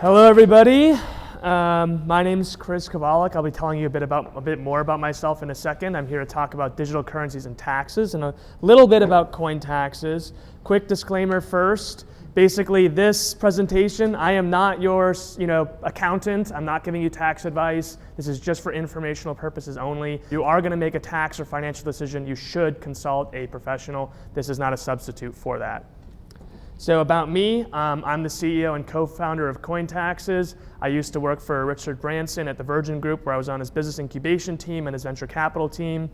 Hello, everybody. My name's Chris Kovalik. I'll be telling you a bit more about myself in a second. I'm here to talk about digital currencies and taxes, and a little bit about Cointaxes. Quick disclaimer first. Basically, this presentation, I am not your, accountant. I'm not giving you tax advice. This is just for informational purposes only. You are going to make a tax or financial decision. You should consult a professional. This is not a substitute for that. So about me, I'm the CEO and co-founder of Cointaxes. I used to work for Richard Branson at the Virgin Group, where I was on his business incubation team and his venture capital team.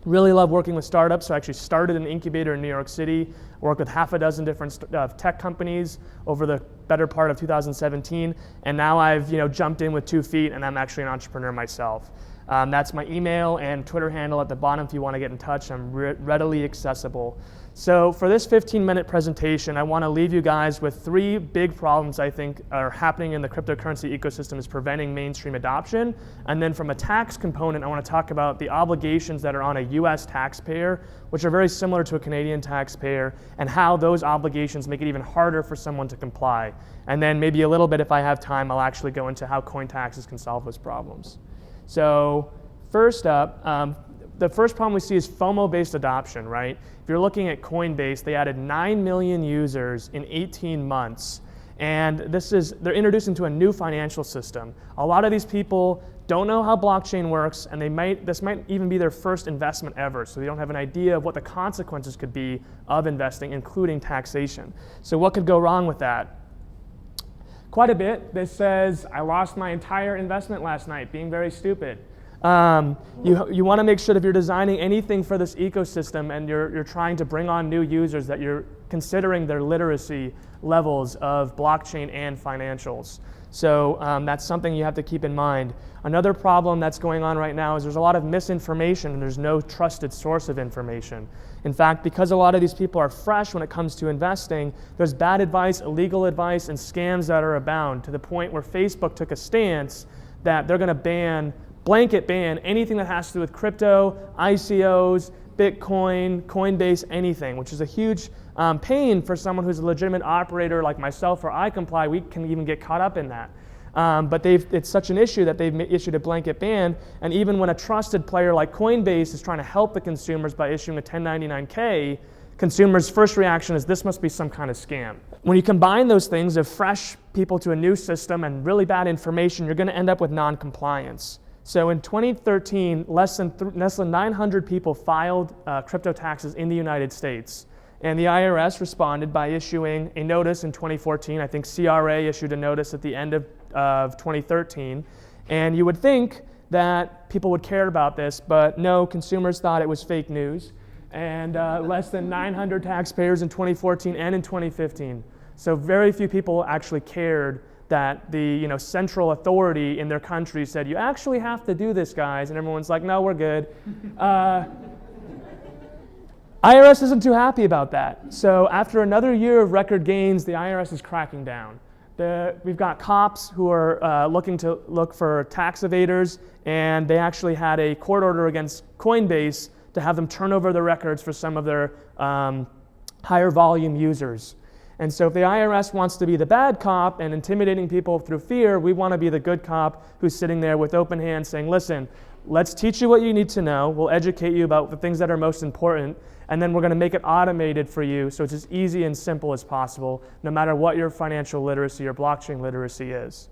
Really love working with startups, so I actually started an incubator in New York City, worked with half a dozen different tech companies over the better part of 2017, and now I've jumped in with 2 feet, and I'm actually an entrepreneur myself. That's my email and Twitter handle at the bottom if you want to get in touch. I'm readily accessible. So for this 15-minute presentation, I want to leave you guys with 3 big problems I think are happening in the cryptocurrency ecosystem is preventing mainstream adoption. And then from a tax component, I want to talk about the obligations that are on a US taxpayer, which are very similar to a Canadian taxpayer, and how those obligations make it even harder for someone to comply. And then maybe a little bit, if I have time, I'll actually go into how Cointaxes can solve those problems. So first up, the first problem we see is FOMO-based adoption, right? If you're looking at Coinbase, they added 9 million users in 18 months. And they're introducing to a new financial system. A lot of these people don't know how blockchain works, and this might even be their first investment ever, so they don't have an idea of what the consequences could be of investing, including taxation. So what could go wrong with that? Quite a bit. This says, I lost my entire investment last night, being very stupid. You want to make sure that if you're designing anything for this ecosystem and you're trying to bring on new users, that you're considering their literacy levels of blockchain and financials. So that's something you have to keep in mind. Another problem that's going on right now is there's a lot of misinformation and there's no trusted source of information. In fact, because a lot of these people are fresh when it comes to investing, there's bad advice, illegal advice, and scams that are abound, to the point where Facebook took a stance that they're going to blanket ban anything that has to do with crypto, ICOs, Bitcoin, Coinbase, anything, which is a huge pain for someone who's a legitimate operator like myself or iComply. We can even get caught up in that. But it's such an issue that they've issued a blanket ban, and even when a trusted player like Coinbase is trying to help the consumers by issuing a 1099-K, consumers' first reaction is this must be some kind of scam. When you combine those things of fresh people to a new system and really bad information, you're going to end up with non-compliance. So in 2013, less than 900 people filed crypto taxes in the United States. And the IRS responded by issuing a notice in 2014. I think CRA issued a notice at the end of 2013. And you would think that people would care about this, but no, consumers thought it was fake news. And less than 900 taxpayers in 2014 and in 2015. So very few people actually cared that the central authority in their country said, you actually have to do this, guys. And everyone's like, no, we're good. IRS isn't too happy about that. So after another year of record gains, the IRS is cracking down. We've got cops who are look for tax evaders, and they actually had a court order against Coinbase to have them turn over the records for some of their higher volume users. And so if the IRS wants to be the bad cop and intimidating people through fear, we want to be the good cop who's sitting there with open hands saying, listen, let's teach you what you need to know. We'll educate you about the things that are most important, and then we're going to make it automated for you so it's as easy and simple as possible, no matter what your financial literacy or blockchain literacy is.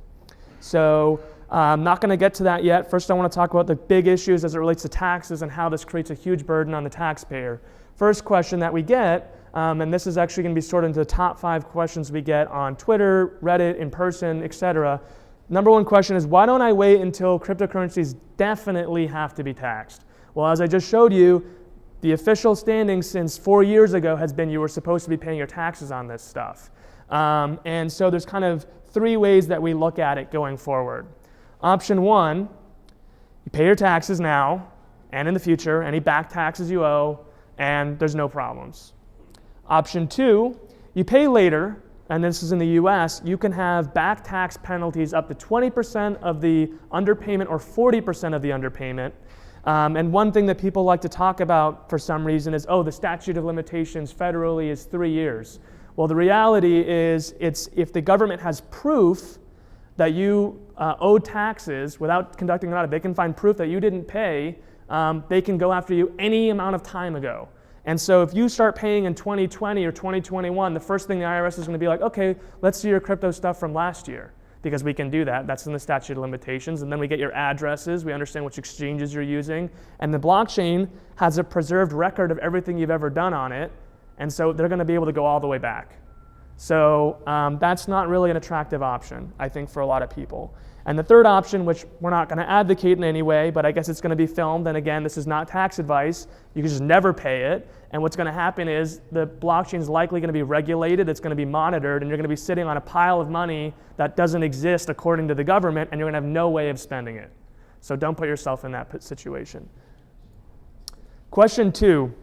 So I'm not going to get to that yet. First, I want to talk about the big issues as it relates to taxes and how this creates a huge burden on the taxpayer. First question that we get, and this is actually going to be sorted into the top 5 questions we get on Twitter, Reddit, in person, etc. Number 1 question is, why don't I wait until cryptocurrencies definitely have to be taxed? Well, as I just showed you, the official standing since 4 years ago has been you were supposed to be paying your taxes on this stuff. And so there's kind of 3 ways that we look at it going forward. Option 1, you pay your taxes now and in the future, any back taxes you owe, and there's no problems. Option 2, you pay later, and this is in the US, you can have back tax penalties up to 20% of the underpayment or 40% of the underpayment. And one thing that people like to talk about for some reason is, the statute of limitations federally is 3 years. Well, the reality is, if the government has proof that you owe taxes without conducting an audit, they can find proof that you didn't pay, they can go after you any amount of time ago. And so if you start paying in 2020 or 2021, the first thing the IRS is going to be like, okay, let's see your crypto stuff from last year, because we can do that. That's in the statute of limitations. And then we get your addresses, we understand which exchanges you're using, and the blockchain has a preserved record of everything you've ever done on it, and so they're going to be able to go all the way back. So that's not really an attractive option, I think, for a lot of people. And the third option, which we're not going to advocate in any way, but I guess it's going to be filmed, and again, this is not tax advice, you can just never pay it, and what's going to happen is the blockchain is likely going to be regulated, it's going to be monitored, and you're going to be sitting on a pile of money that doesn't exist according to the government, and you're going to have no way of spending it. So don't put yourself in that situation. Question 2.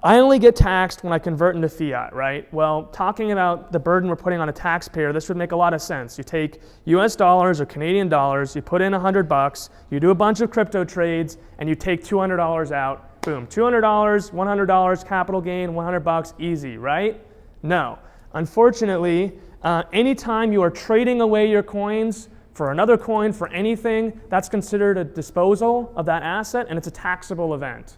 I only get taxed when I convert into fiat, right? Well, talking about the burden we're putting on a taxpayer, this would make a lot of sense. You take US dollars or Canadian dollars, you put in $100, you do a bunch of crypto trades, and you take $200 out, boom. $200, $100 capital gain, $100, easy, right? No. Unfortunately, anytime you are trading away your coins for another coin, for anything, that's considered a disposal of that asset, and it's a taxable event,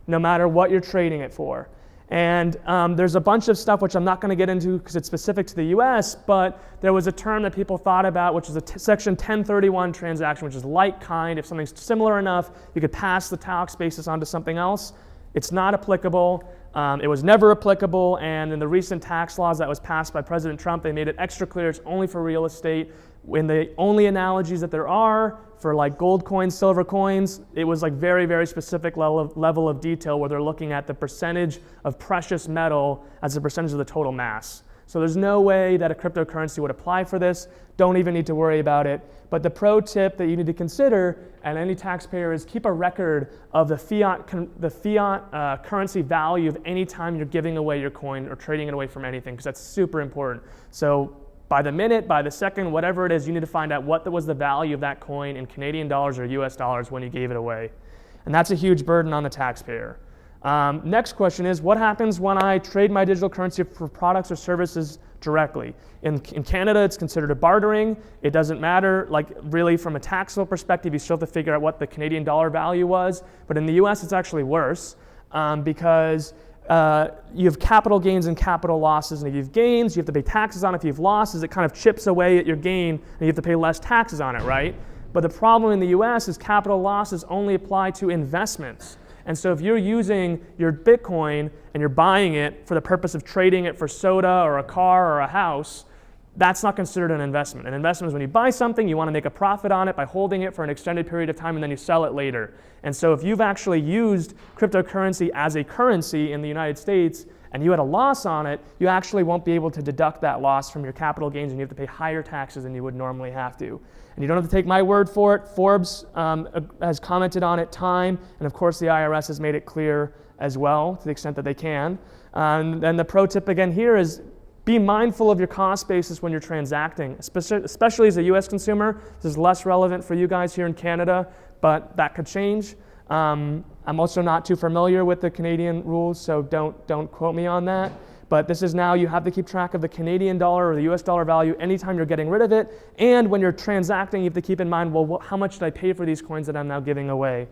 no matter what you're trading it for. And there's a bunch of stuff which I'm not going to get into because it's specific to the US, but there was a term that people thought about, which is a Section 1031 transaction, which is like kind. If something's similar enough, you could pass the tax basis onto something else. It's not applicable. It was never applicable, and in the recent tax laws that was passed by President Trump, they made it extra clear it's only for real estate. When the only analogies that there are for like gold coins, silver coins, it was like very, very specific level of detail where they're looking at the percentage of precious metal as a percentage of the total mass. So there's no way that a cryptocurrency would apply for this. Don't even need to worry about it. But the pro tip that you need to consider, and any taxpayer, is keep a record of the fiat currency value of any time you're giving away your coin or trading it away from anything, because that's super important. So by the minute, by the second, whatever it is, you need to find out what was the value of that coin in Canadian dollars or US dollars when you gave it away. And that's a huge burden on the taxpayer. Next question is, what happens when I trade my digital currency for products or services directly? In Canada, it's considered a bartering. It doesn't matter, like really from a taxable perspective, you still have to figure out what the Canadian dollar value was. But in the US, it's actually worse because you have capital gains and capital losses, and if you have gains, you have to pay taxes on it. If you have losses, it kind of chips away at your gain, and you have to pay less taxes on it, right? But the problem in the US is capital losses only apply to investments. And so if you're using your Bitcoin and you're buying it for the purpose of trading it for soda or a car or a house, that's not considered an investment. An investment is when you buy something, you want to make a profit on it by holding it for an extended period of time, and then you sell it later. And so if you've actually used cryptocurrency as a currency in the United States and you had a loss on it, you actually won't be able to deduct that loss from your capital gains, and you have to pay higher taxes than you would normally have to. And you don't have to take my word for it. Forbes has commented on it time, and of course the IRS has made it clear as well to the extent that they can. And the pro tip again here is be mindful of your cost basis when you're transacting, especially as a US consumer. This is less relevant for you guys here in Canada, but that could change. I'm also not too familiar with the Canadian rules, so don't quote me on that. But this is now, you have to keep track of the Canadian dollar or the US dollar value anytime you're getting rid of it. And when you're transacting, you have to keep in mind, well, how much did I pay for these coins that I'm now giving away?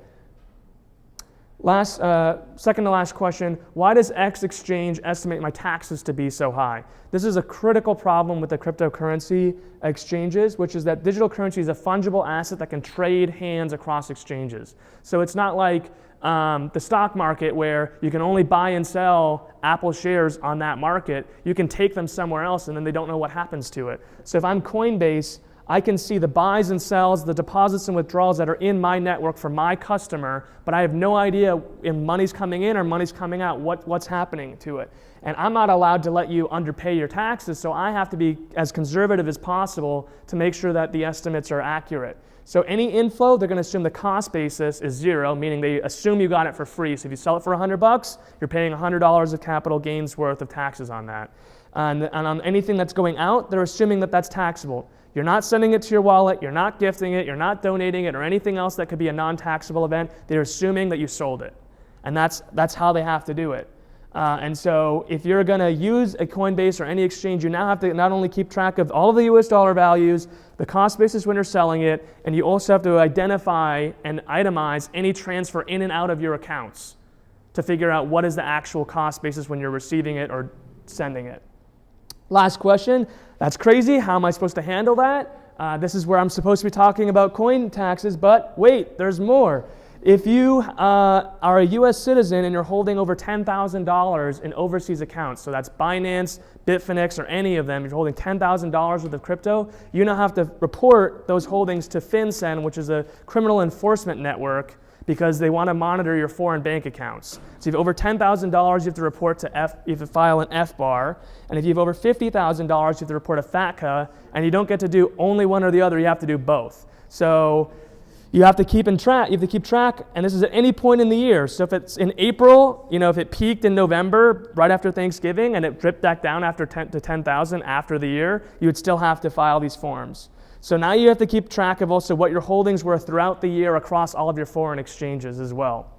Second to last question, why does X exchange estimate my taxes to be so high? This is a critical problem with the cryptocurrency exchanges, which is that digital currency is a fungible asset that can trade hands across exchanges. So it's not like the stock market where you can only buy and sell Apple shares on that market. You can take them somewhere else and then they don't know what happens to it. So if I'm Coinbase, I can see the buys and sells, the deposits and withdrawals that are in my network for my customer, but I have no idea if money's coming in or money's coming out, what's happening to it. And I'm not allowed to let you underpay your taxes, so I have to be as conservative as possible to make sure that the estimates are accurate. So any inflow, they're going to assume the cost basis is zero, meaning they assume you got it for free. So if you sell it for $100, you're paying $100 of capital gains worth of taxes on that. And on anything that's going out, they're assuming that that's taxable. You're not sending it to your wallet, you're not gifting it, you're not donating it, or anything else that could be a non-taxable event. They're assuming that you sold it. And that's how they have to do it. And so if you're going to use a Coinbase or any exchange, you now have to not only keep track of all of the US dollar values, the cost basis when you're selling it, and you also have to identify and itemize any transfer in and out of your accounts to figure out what is the actual cost basis when you're receiving it or sending it. Last question. That's crazy. How am I supposed to handle that? This is where I'm supposed to be talking about Cointaxes, but wait, there's more. If you are a US citizen and you're holding over $10,000 in overseas accounts, so that's Binance, Bitfinex, or any of them, if you're holding $10,000 worth of crypto, you now have to report those holdings to FinCEN, which is a criminal enforcement network, because they want to monitor your foreign bank accounts. So if you have over $10,000, you have to report to you have to file an FBAR, and if you have over $50,000, you have to report a FATCA, and you don't get to do only one or the other, you have to do both. So you have to keep track, and this is at any point in the year. So if it's in April, if it peaked in November, right after Thanksgiving, and it dripped back down after 10,000 after the year, you would still have to file these forms. So now you have to keep track of also what your holdings were throughout the year across all of your foreign exchanges as well.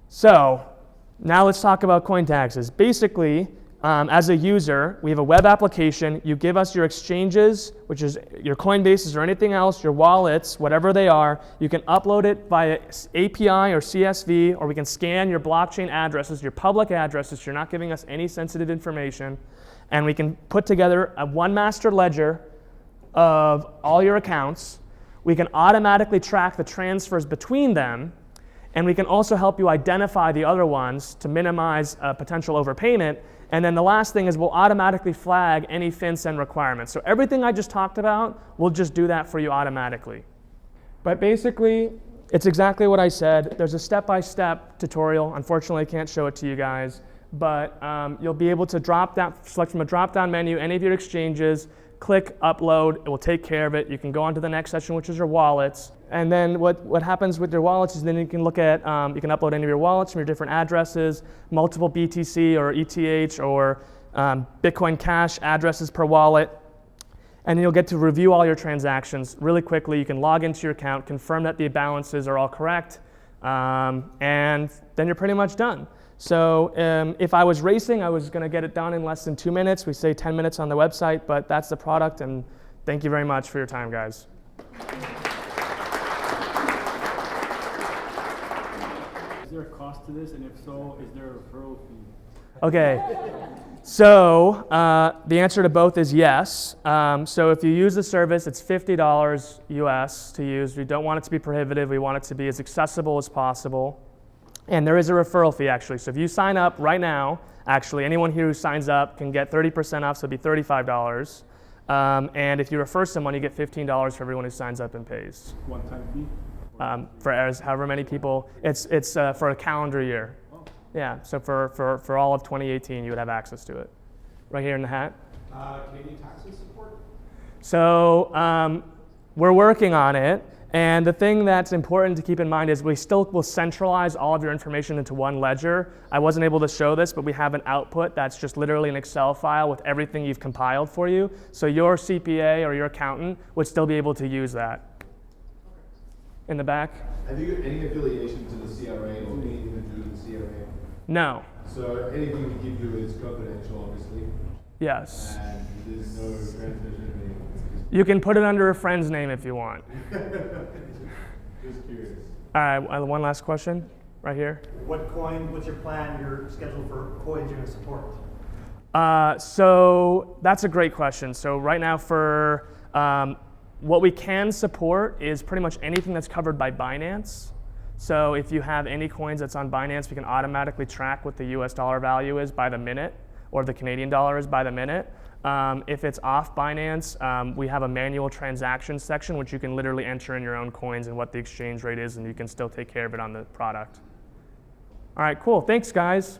So now let's talk about Cointaxes. Basically, as a user, we have a web application. You give us your exchanges, which is your Coinbases or anything else, your wallets, whatever they are. You can upload it via API or CSV, or we can scan your blockchain addresses, your public addresses. You're not giving us any sensitive information. And we can put together one master ledger of all your accounts. We can automatically track the transfers between them, and we can also help you identify the other ones to minimize potential overpayment. And then the last thing is we'll automatically flag any FinCEN requirements. So everything I just talked about, we'll just do that for you automatically. But basically, it's exactly what I said. There's a step-by-step tutorial. Unfortunately, I can't show it to you guys, but you'll be able to select from a drop-down menu any of your exchanges, click upload, it will take care of it. You can go on to the next section, which is your wallets. And then what happens with your wallets is then you can look at, you can upload any of your wallets from your different addresses, multiple BTC or ETH or Bitcoin Cash addresses per wallet. And then you'll get to review all your transactions really quickly. You can log into your account, confirm that the balances are all correct, and then you're pretty much done. So if I was racing, I was going to get it done in less than 2 minutes. We say 10 minutes on the website, but that's the product, and thank you very much for your time, guys. Is there a cost to this, and if so, is there a referral fee? Okay, so the answer to both is yes. So if you use the service, it's $50 US to use. We don't want it to be prohibitive. We want it to be as accessible as possible. And there is a referral fee, actually. So if you sign up right now, actually, anyone here who signs up can get 30% off, so it'd be $35. And if you refer someone, you get $15 for everyone who signs up and pays. One-time fee? For however many people. It's for a calendar year. Oh. Yeah, so for all of 2018, you would have access to it. Right here in the hat. Canadian taxes support? So we're working on it. And the thing that's important to keep in mind is we still will centralize all of your information into one ledger. I wasn't able to show this, but we have an output that's just literally an Excel file with everything you've compiled for you. So your CPA or your accountant would still be able to use that. In the back? Have you got any affiliation to the CRA or anything to do with the CRA? No. So anything we give you is confidential, obviously? Yes. And there's no transmission of anything? You can put it under a friend's name if you want. Just curious. All right, one last question, right here. What's your plan, your schedule for coins you're going to support? So that's a great question. So right now for what we can support is pretty much anything that's covered by Binance. So if you have any coins that's on Binance, we can automatically track what the US dollar value is by the minute, or the Canadian dollar is by the minute. If it's off Binance, we have a manual transaction section, which you can literally enter in your own coins and what the exchange rate is, and you can still take care of it on the product. All right, cool. Thanks, guys.